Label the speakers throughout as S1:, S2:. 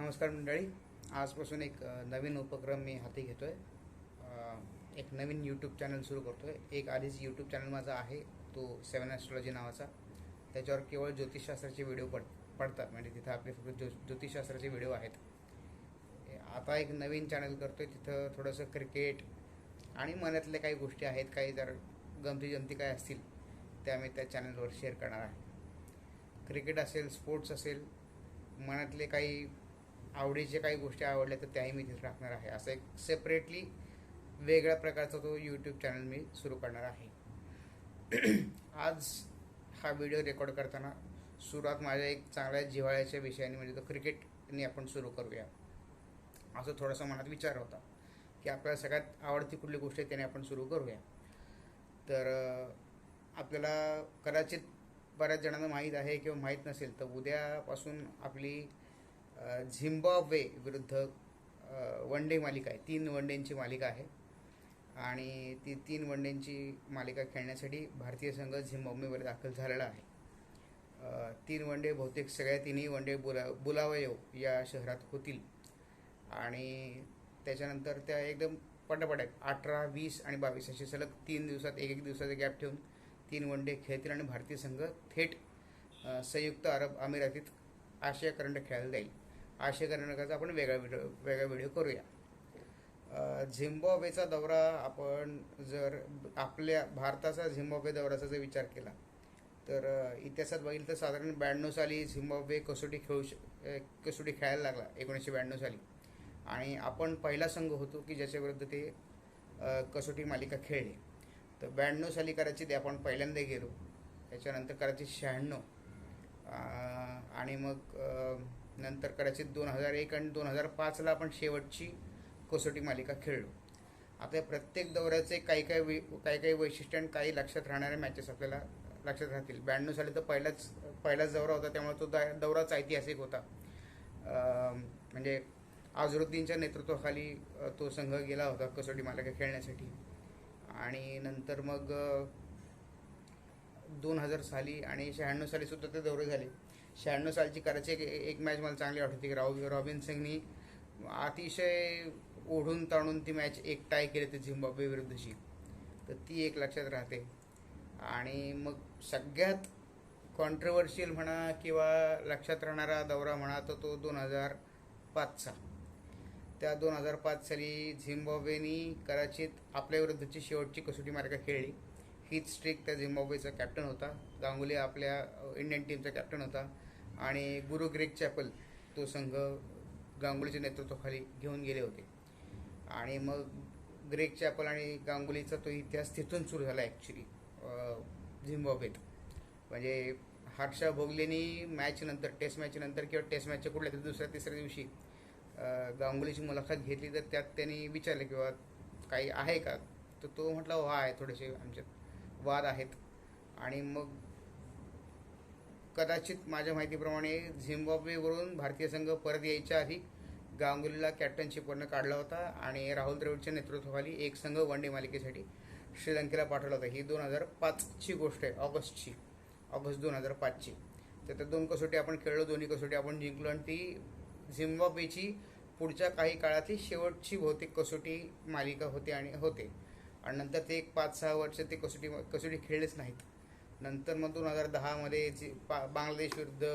S1: नमस्कार मंडळी. आजपासून एक नवीन उपक्रम मी हाती घेतो आहे. एक नवीन यूट्यूब चॅनल सुरू करतो आहे. एक आधीच यूट्यूब चॅनल माझा आहे, तो 7 ॲस्ट्रॉलॉजी नावाचा. त्याच्यावर केवळ ज्योतिषशास्त्राचे व्हिडिओ पडतात, म्हणजे तिथं आपले फक्त ज्योतिषशास्त्राचे व्हिडिओ आहेत. आता एक नवीन चॅनल करतो आहे, तिथं थोडंसं क्रिकेट आणि मनातल्या काही गोष्टी आहेत, काही जर गमती काय असतील त्या मी त्या चॅनलवर शेअर करणार आहे. क्रिकेट असेल, स्पोर्ट्स असेल, मनातले काही आवडीचे काही गोष्टी आवडल्या तर त्याही मी तिथे टाकणार आहे. असं एक सेपरेटली वेगळ्या प्रकारचा तो यूट्यूब चॅनल मी सुरू करणार आहे. आज हा व्हिडिओ रेकॉर्ड करताना सुरुवात माझ्या एक चांगल्या जिव्हाळ्याच्या विषयाने, म्हणजे तो क्रिकेटने आपण सुरू करूया, असं थोडासा मनात विचार होता की आपल्याला सगळ्यात आवडती कुठली गोष्ट आहे त्याने आपण सुरू करूया. तर आपल्याला कदाचित बऱ्याच जणांना माहीत आहे किंवा माहीत नसेल, तर उद्यापासून आपली झिम्बाब्वे विरुद्ध वन डे मालिका आहे. 3 वनडेंची मालिका आहे आणि ती 3 वनडेंची मालिका खेळण्यासाठी भारतीय संघ झिम्बाब्वेमध्ये दाखल झालेला आहे. 3 वनडे बहुतेक सगळ्या 3ही वनडे बुलावायो या शहरात होतील आणि त्याच्यानंतर त्या एकदम पटापट 18, 20 आणि 22 असे सलग 3 दिवसात एक दिवसाचा गॅप ठेवून 3 वनडे खेळतील आणि भारतीय संघ थेट संयुक्त अरब अमिरातीत आशिया करंडक खेळायला जाईल. आशिया करंडकाचा आपण वेगळा व्हिडिओ करूया. झिम्बाब्वेचा दौरा, आपण जर आपल्या भारताचा झिम्बाब्वे दौऱ्याचा जर विचार केला तर इतिहासात बघितलं तर साधारण 92 साली झिम्बाब्वे कसोटी खेळायला लागला, 1992 साली. आणि आपण पहिला संघ होतो की ज्याच्याविरुद्ध ते कसोटी मालिका खेळले. तर 92 साली कदाचित आपण पहिल्यांदा गेलो, त्याच्यानंतर कदाचित 96 आणि मग नंतर कदाचित 2001 आणि 2005ला आपण शेवटची कसोटी मालिका खेळलो. आता प्रत्येक दौऱ्याचे काही वैशिष्ट्य आणि काही लक्षात राहणाऱ्या मॅचेस आपल्याला लक्षात राहतील. 92 साली तर पहिलाच दौरा होता, त्यामुळे तो दौराच ऐतिहासिक होता. म्हणजे अझरुद्दीनच्या नेतृत्वाखाली तो संघ गेला होता कसोटी मालिका खेळण्यासाठी. आणि नंतर मग 2000 साली आणि 96 साली सुद्धा ते दौरे झाले. 96 सालची करायची एक मॅच मला चांगली आठवते की रॉबिन सिंगनी अतिशय ओढून ताणून ती मॅच एक टाय केली ते झिम्बाब्वे विरुद्धची, तर ती एक लक्षात राहते. आणि मग सगळ्यात कॉन्ट्रोवर्शियल म्हणा किंवा लक्षात राहणारा दौरा म्हणा तर तो 2005चा. त्या 2005 साली झिम्बाब्वेनी कदाचित आपल्या विरुद्धची शेवटची कसोटी मालिका खेळली. हीच स्ट्रिक त्या झिम्बाब्वेचा कॅप्टन होता. गांगुली आपल्या इंडियन टीमचा कॅप्टन होता आणि गुरु ग्रेग चॅपल तो संघ गांगुलीच्या नेतृत्वाखाली घेऊन गेले होते. आणि मग ग्रेग चॅपल आणि गांगुलीचा तो इतिहास तिथून सुरू झाला ॲक्च्युली झिम्बाब्वेत. म्हणजे हर्षा भोगलेनी मॅचनंतर, टेस्ट मॅचनंतर किंवा टेस्ट मॅचच्या कुठल्या तरी दुसऱ्या तिसऱ्या दिवशी गांगुलीची मुलाखत घेतली, तर त्यात त्यांनी विचारलं किंवा काही आहे का, तर तो म्हटला हो आहे, थोडेसे आमच्यात वाद आहेत. आणि मग कदाचित माझ्या माहितीप्रमाणे झिम्बाब्वेवरून भारतीय संघ परत यायच्या आधी गांगुलीला कॅप्टनशिपवरनं काढला होता आणि राहुल द्रविडच्या नेतृत्वाखाली एक संघ वन डे मालिकेसाठी श्रीलंकेला पाठवला होता. ही 2005ची गोष्ट आहे, ऑगस्ट 2005ची. तर त्या 2 कसोटी आपण खेळलो, दोन्ही कसोटी आपण जिंकलो आणि ती झिम्बाब्वेची पुढच्या काही काळातली शेवटची बहुतेक कसोटी मालिका होते. आणि नंतर ते एक 5-6 वर्ष ते कसोटी खेळलेच नाहीत. नंतर मग 2010मध्ये बांगलादेश विरुद्ध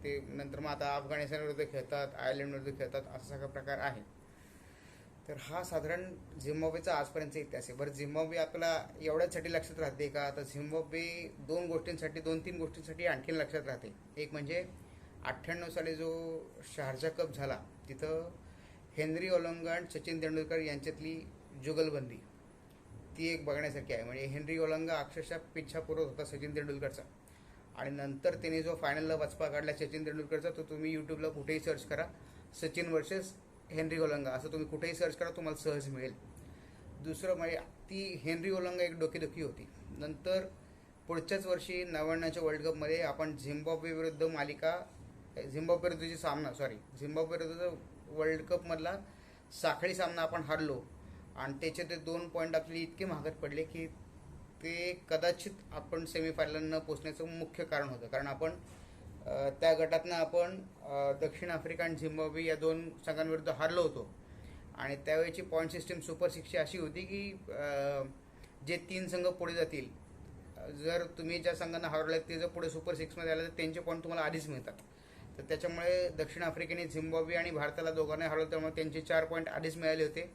S1: ते, नंतर मग आता अफगाणिस्तान विरुद्ध खेळतात, आयर्लंड विरुद्ध खेळतात, असा सगळा प्रकार आहे. तर हा साधारण झिम्बाब्वेचा आजपर्यंतचा इतिहास आहे. बरं, झिम्बाब्वे आपल्याला एवढ्यासाठी लक्षात राहते का? आता झिम्बाब्वे 2-3 गोष्टींसाठी आणखीन लक्षात राहते. एक म्हणजे 98 साली जो शारजा कप झाला, तिथं हेनरी ओलंगा आणि सचिन तेंडुलकर यांच्यातली जुगलबंदी ती एक बघण्यासारखी आहे. म्हणजे हेनरी ओलंगा अक्षरशः पिच्छा पुरत होता सचिन तेंडुलकरचा, आणि नंतर त्याने जो फायनलला वचपा काढला सचिन तेंडुलकरचा, तो तुम्ही यूट्यूबला कुठेही सर्च करा, सचिन वर्सेस हेनरी ओलंगा असं तुम्ही कुठेही सर्च करा, तुम्हाला सहज मिळेल. दुसरं म्हणजे ती हेनरी ओलंगा एक डोकेदुखी होती. नंतर पुढच्याच वर्षी 99च्या वर्ल्ड कपमध्ये आपण झिम्बाब्वे विरुद्ध वर्ल्ड कपमधला साखळी सामना आपण हारलो आणि त्याचे ते 2 पॉईंट आपल्याला इतके महागात पडले की ते कदाचित आपण सेमीफायनल न पोचण्याचं मुख्य कारण होतं. कारण आपण त्या गटातनं आपण दक्षिण आफ्रिका आणि झिम्बाब्वे या दोन संघांविरुद्ध हारलो होतो. आणि त्यावेळेची पॉईंट सिस्टीम सुपर सिक्सची अशी होती की जे 3 संघ पुढे जातील, जर तुम्ही ज्या संघांना हरवलं ते जर पुढे सुपर सिक्समध्ये आले तर त्यांचे पॉईंट तुम्हाला आधीच मिळतात. तर त्याच्यामुळे दक्षिण आफ्रिकेने झिम्बाब्वे आणि भारताला दोघांना हरवलं, त्यामुळे त्यांचे 4 पॉईंट आधीच मिळाले होते.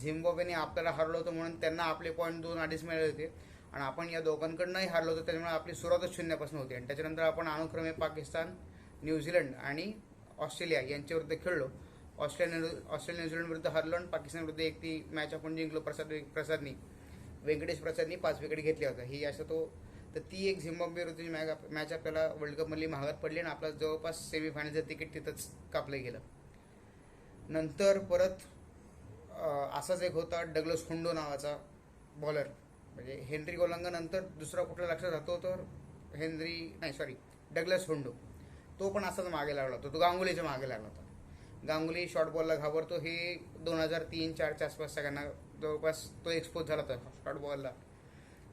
S1: झिम्बाब्वेने आपल्याला हरवलं होतं म्हणून त्यांना आपले पॉईंट 2 आधीच मिळाले होते. आणि आपण या दोघांकडनंही हारलो होतो, त्याच्यामुळे आपली सुरुवातच शून्यापासून होती. आणि त्याच्यानंतर आपण अनुक्रमे पाकिस्तान, न्यूझीलंड आणि ऑस्ट्रेलिया यांच्याविरुद्ध खेळलो. ऑस्ट्रेलिया न्यूझीलंड विरुद्ध हरलो आणि पाकिस्तान विरुद्ध एक ती मॅच आपण जिंकलो. व्यंकटेश प्रसादनी 5 विकेट घेतल्या होत्या. ही असं तो तर ती एक झिम्बाब्वे विरुद्धची मॅच आपल्याला वर्ल्ड कपमधली महागात पडली आणि आपलं जवळपास सेमीफायनलचं तिकीट तिथंच कापलं गेलं. नंतर परत असाच एक होता डगलस हुंडो नावाचा बॉलर. म्हणजे हेनरी गोलंगा नंतर दुसरा कुठला लक्षात राहतो तर डगलस हुंडो. तो पण असाच मागे लागला होता, तो गांगुलीच्या मागे लागला होता. गांगुली शॉर्ट बॉलला घाबरतो, हे 2003-04च्या आसपास सगळ्यांना जवळपास तो एक्सपोज झाला होता शॉर्ट बॉलला.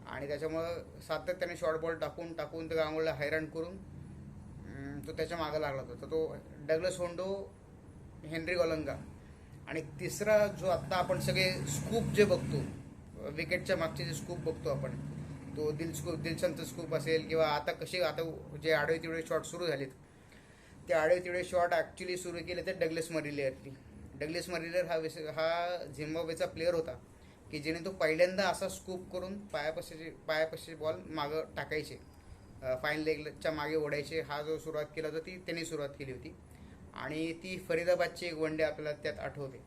S1: आणि त्याच्यामुळं सातत्याने शॉर्ट बॉल टाकून ते गांगुलीला हैराण करून तो त्याच्या मागे लागला होता. तर तो डगलस हुंडो, हेनरी गोलंगा. आणि तिसरा जो आत्ता आपण सगळे स्कूप जे बघतो, विकेटच्या मागचे जे स्कूप बघतो आपण, तो दिलशनचं स्कूप असेल किंवा आता जे आडवे तिडवे शॉट सुरू झालेत, ते आडवे तिडवे शॉट ॲक्च्युली सुरू केले ते डगलस मरिलेरनी. डगलस मरिलेर हा झिम्बाब्वेचा प्लेअर होता की ज्याने तो पहिल्यांदा असा स्कूप करून पायापाशी बॉल मागं टाकायचे, फाईन लेगच्या मागे ओढायचे. हा जो सुरुवात केला होता ती त्यांनी सुरुवात केली होती. आणि ती फरीदाबादची एक वनडे आपल्याला त्यात आठवते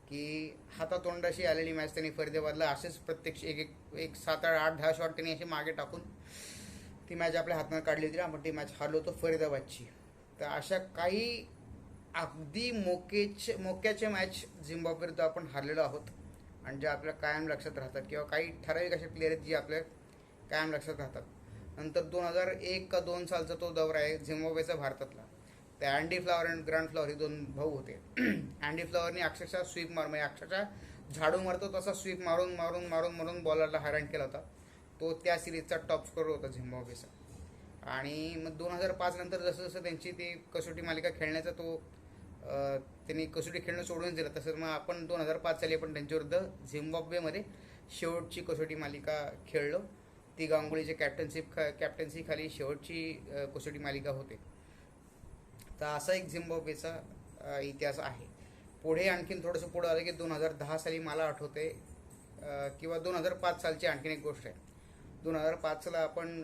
S1: की हातातोंडाशी आलेली मॅच त्यांनी फरीदाबादला असेच प्रत्यक्ष एक 7-8-10 शॉट त्यांनी असे मागे टाकून ती मॅच आपल्या हातानं काढली होती. आपण ती मॅच हारलो होतो फरीदाबादची. तर अशा काही अगदी मोक्याचे मॅच झिम्बाब्वेविरुद्ध आपण हारलेलो आहोत आणि जे आपल्या कायम लक्षात राहतात, किंवा काही ठराविक असे प्लेयर आहेत जी आपल्या कायम लक्षात राहतात. नंतर 2001 का 2 सालचा तो दौरा आहे झिम्बाब्वेचा भारतातला. ते अँडी फ्लॉवर आणि ग्रँड फ्लॉवर हे 2 भाऊ होते. अँडी फ्लॉवरने अक्षरशः स्वीप म्हणजे अक्षरशः झाडू मारतो तसा स्वीप मारून बॉलरला हैराण केला होता. तो त्या सिरीजचा टॉप स्कोर होता झिम्बाब्वेचा. आणि मग 2005 नंतर जसं त्यांची ती कसोटी मालिका खेळण्याचा त्यांनी कसोटी खेळणं सोडून दिलं, तसंच मग आपण 2005 साली आपण त्यांच्याविरुद्ध झिम्बाब्वेमध्ये शेवटची कसोटी मालिका खेळलो. ती गांगुलीच्या कॅप्टन्सी खाली शेवटची कसोटी मालिका होते. तर असा एक झिम्बाब्वेचा इतिहास आहे. पुढे आणखीन थोडंसं पुढं आलं की 2010 साली मला आठवते, किंवा 2005 सालची आणखीन एक गोष्ट आहे. 2005 साला आपण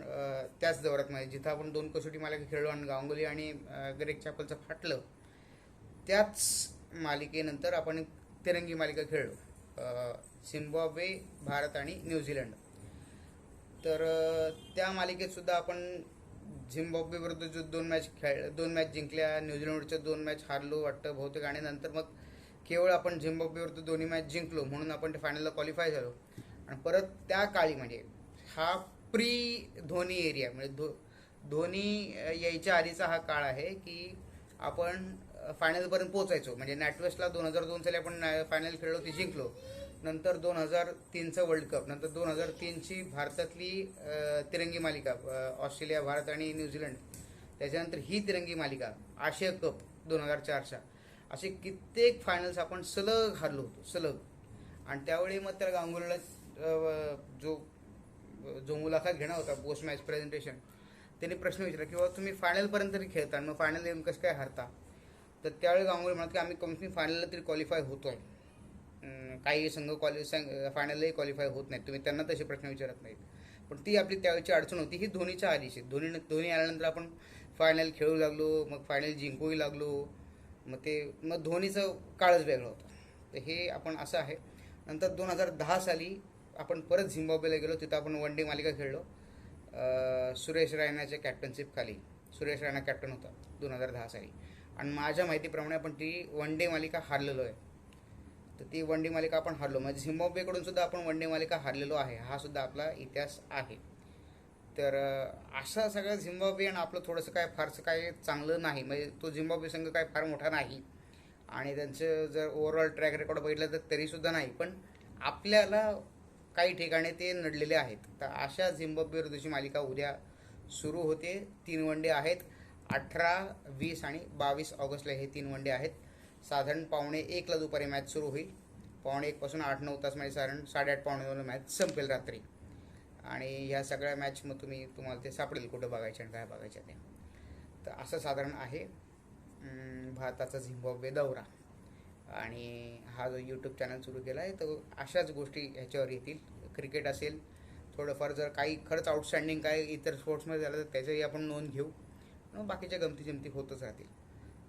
S1: त्याच दौऱ्यात म्हणजे जिथं आपण 2 कसोटी मालिका खेळलो आणि गांगुली आणि ग्रेग चॅपलचं फाटलं, त्याच मालिकेनंतर आपण तिरंगी मालिका खेळलो, झिम्बाब्वे, भारत आणि न्यूझीलंड. तर त्या मालिकेत सुद्धा आपण झिम्बाब्वे विरुद्ध जो 2 मॅच जिंकल्या, न्यूझीलंडच्या 2 मॅच हारलो वाटतं बहुतेक. आणि नंतर मग केवळ आपण झिम्बाब्वे विरुद्ध दोन्ही मॅच जिंकलो म्हणून आपण ते फायनलला क्वालिफाय झालो. आणि परत त्या काळी म्हणजे हा प्री धोनी एरिया, म्हणजे धोनी यायच्या आधीचा हा काळ आहे की आपण फायनलपर्यंत पोहोचायचो. म्हणजे नॅटवेस्टला 2002 साली आपण फायनल खेळलो, ती जिंकलो. नंतर 2003चा वर्ल्ड कप, नंतर 2003ची भारतातली तिरंगी मालिका, ऑस्ट्रेलिया, भारत आणि न्यूझीलंड. त्याच्यानंतर ही तिरंगी मालिका, आशिया कप 2004च्या, असे कित्येक फायनल्स आपण सलग हारलो होतो. आणि त्यावेळी मग त्या गांगुलीला जो मुलाखत घेणार होता पोस्ट मॅच प्रेझेंटेशन, त्यांनी प्रश्न विचारला की बाबा तुम्ही फायनलपर्यंत तरी खेळता, मग फायनल येऊन कसं काय हारता. तर त्यावेळी गांगुली म्हणत की आम्ही कंपनी फायनलला तरी क्वालिफाय होतो आहे. काही संघ फायनललाही क्वालिफाय होत नाहीत, तुम्ही त्यांना तसे प्रश्न विचारत नाहीत. पण ती आपली त्यावेळची अडचण होती. ही धोनीच्या आधीची. धोनी आल्यानंतर आपण फायनल खेळू लागलो, मग फायनल जिंकूही लागलो. मग धोनीचं काळच वेगळं होतं. तर हे आपण असं आहे. नंतर 2010 साली आपण परत झिम्बाब्वेला गेलो, तिथं आपण वन डे मालिका खेळलो सुरेश रैनाच्या कॅप्टनशिप खाली. सुरेश रैना कॅप्टन होता 2010 साली. आणि माझ्या माहितीप्रमाणे आपण ती वन डे मालिका हारलेलो आहे. तर ती वन डे मालिका आपण हारलो, म्हणजे झिम्बाब्वेकडून सुद्धा आपण वन डे मालिका हारलेलो आहे. हा सुद्धा आपला इतिहास आहे. तर असा सगळं झिम्बाब्वे आणि आपलं थोडंसं काय फारसं काय चांगलं नाही. म्हणजे तो झिम्बाब्वे संघ काय फार मोठा नाही आणि त्यांचं जर ओव्हरऑल ट्रॅक रेकॉर्ड बघितलं तर तरीसुद्धा नाही. पण आपल्याला काही ठिकाणी ते नडलेले आहेत. तर अशा झिम्बाब्वे विरुद्धची मालिका उद्या सुरू होते. 3 वन डे आहेत 18, 20 आणि 22 ऑगस्टला हे 3 वनडे आहेत. साधारण 1:15ला दुपारी मॅच सुरू होईल. 1:15 पासून 8-9 तास म्हणजे साधारण 8:30 पावणे मॅच संपेल रात्री. आणि ह्या सगळ्या मॅच मग तुम्हाला ते सापडेल कुठं बघायचे आणि काय बघायचे ते. तर असं साधारण आहे भारताचा झिम्बाब्वे दौरा. आणि हा जो यूट्यूब चॅनल सुरू केला आहे तो अशाच गोष्टी ह्याच्यावर येतील. क्रिकेट असेल, थोडंफार जर काही खरंच आउटस्टँडिंग काय इतर स्पोर्ट्समध्ये झालं तर त्याचंही आपण नोंद घेऊ. मग बाकीच्या गमती जमती होतच राहतील.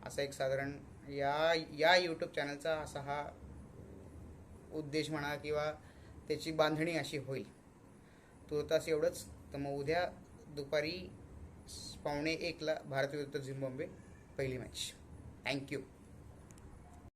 S1: असा एक साधारण या यूट्यूब चॅनलचा असा हा उद्देश म्हणा किंवा त्याची बांधणी अशी होईल. तुर्तास एवढंच. तर मग उद्या दुपारी 1:15ला भारत विरुद्ध झिम्बाब्वे पहिली मॅच. थँक्यू.